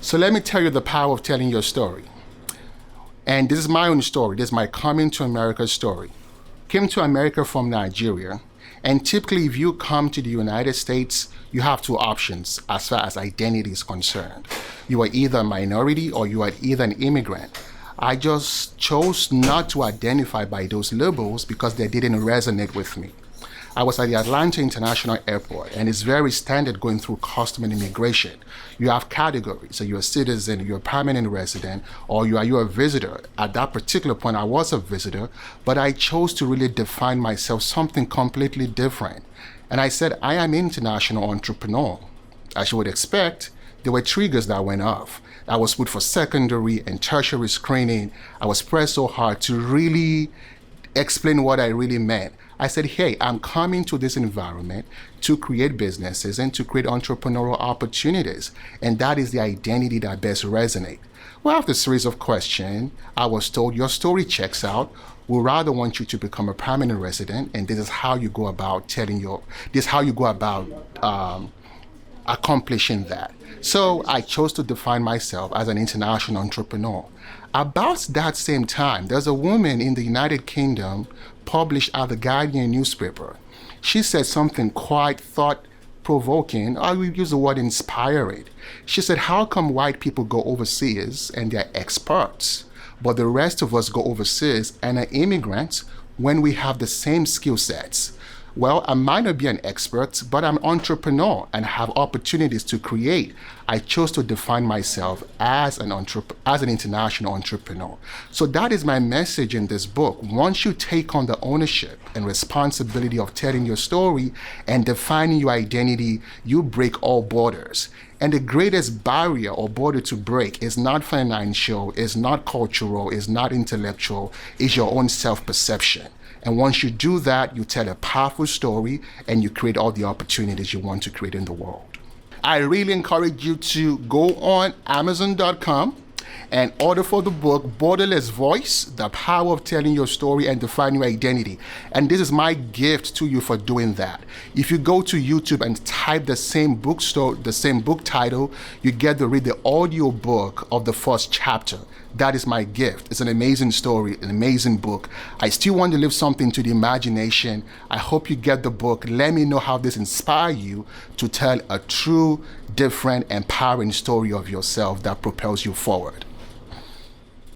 So let me tell you the power of telling your story. And this is my own story. This is my coming to America story. Came to America from Nigeria. And typically, if you come to the United States, you have two options as far as identity is concerned. You are either a minority or you are either an immigrant. I just chose not to identify by those labels because they didn't resonate with me. I was at the Atlanta International Airport, and it's very standard going through custom and immigration. You have categories. So you're a citizen, you're a permanent resident, or you're a visitor. At that particular point, I was a visitor, but I chose to really define myself something completely different. And I said, I am an international entrepreneur. As you would expect, there were triggers that went off. I was put for secondary and tertiary screening. I was pressed so hard to really explain what I really meant. I said, hey, I'm coming to this environment to create businesses and to create entrepreneurial opportunities. And that is the identity that best resonates. Well, after a series of questions, I was told your story checks out. We rather want you to become a permanent resident. And this is how you go about accomplishing that. So I chose to define myself as an international entrepreneur. About that same time, there's a woman in the United Kingdom published at the Guardian newspaper. She said something quite thought-provoking. I will use the word inspiring. She said, how come white people go overseas and they're experts, but the rest of us go overseas and are immigrants when we have the same skill sets? Well, I might not be an expert, but I'm an entrepreneur and have opportunities to create. I chose to define myself as an international entrepreneur. So that is my message in this book. Once you take on the ownership and responsibility of telling your story and defining your identity, you break all borders. And the greatest barrier or border to break is not financial, is not cultural, is not intellectual, is your own self-perception. And once you do that, you tell a powerful story and you create all the opportunities you want to create in the world. I really encourage you to go on Amazon.com and order for the book, Borderless Voice, The Power of Telling Your Story and Defining Your Identity. And this is my gift to you for doing that. If you go to YouTube and type the same book title, you get to read the audio book of the first chapter. That is my gift. It's an amazing story, an amazing book. I still want to leave something to the imagination. I hope you get the book. Let me know how this inspires you to tell a true, different, empowering story of yourself that propels you forward.